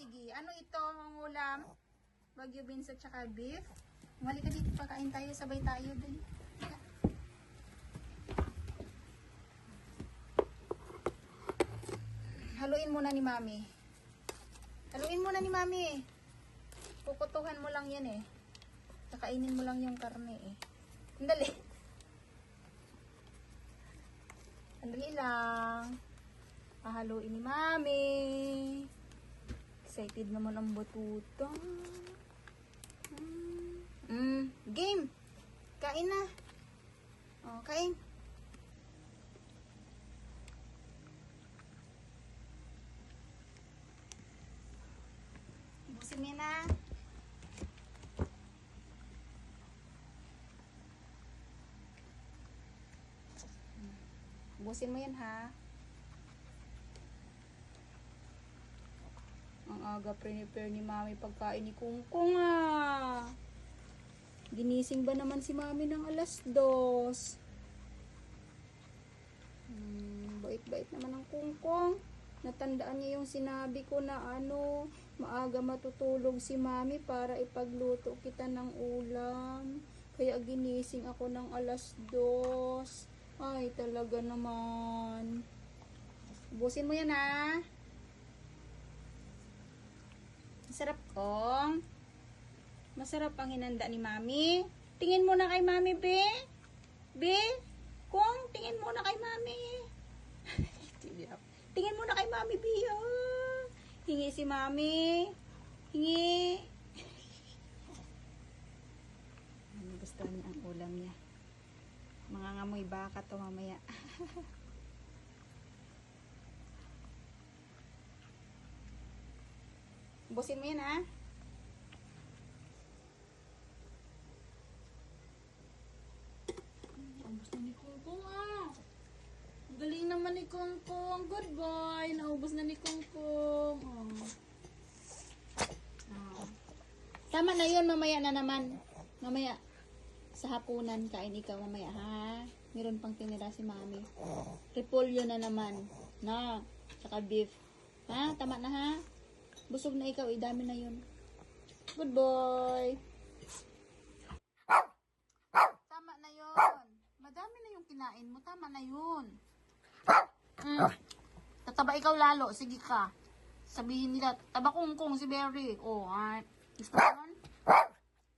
sige. Ano ito ang ulam? Wagyu beans at saka beef. Mali ka dito, pakain tayo, sabay tayo. Dali. Haluin muna ni Mami. Haluin muna ni Mami. Pukutuhan mo lang yan eh. Kakainin mo lang yung karne eh. Andali. Andali lang. Pahaluin ni Mami. Excited naman ang batuta. Game. Kain na. Oh, kain. Ibusin mo na. Ibusin mo yan ha. Ang aga prepare ni Mami pagkain ni Kungkong ah. Ginising ba naman si Mami ng alas 2? Bait-bait naman ang Kungkong. Natandaan niya yung sinabi ko na maaga matutulog si Mami para ipagluto kita ng ulam. Kaya ginising ako ng alas 2. Ay, talaga naman. Ubusin mo yan ha. Masarap kong. Masarap ang hinanda ni Mami. Tingin muna kay Mami, be. Be, kung tingin muna kay Mami. Tingin muna kay Mami, be. Oh. Hingi si Mami. Hingi. Gusto niya ang ulam niya. Mga ngamoy baka to mamaya. Busin mo yan ha. Naubos na ni Kungkong ah. Galing naman ni Kungkong. Good boy. Naubos na ni Kungkong. Oh. Oh. Tama na yun. Mamaya na naman. Mamaya. Sa hapunan. Kain ikaw mamaya ha. Meron pang tinira si Mami. Repolyo na naman. Na. Tsaka beef. Ha? Tama na ha. Busog na ikaw. Dami na yun. Good boy. Tama na yun. Madami na yung kinain mo. Tama na yun. Tataba ikaw lalo. Sige ka. Sabihin nila, taba Kungkong si Berry. Oh, gusto mo nun?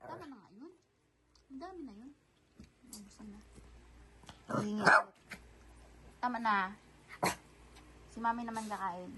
Tama na nga yun. Madami na yun. Gusto na. Tama na. Si Mami naman kakain.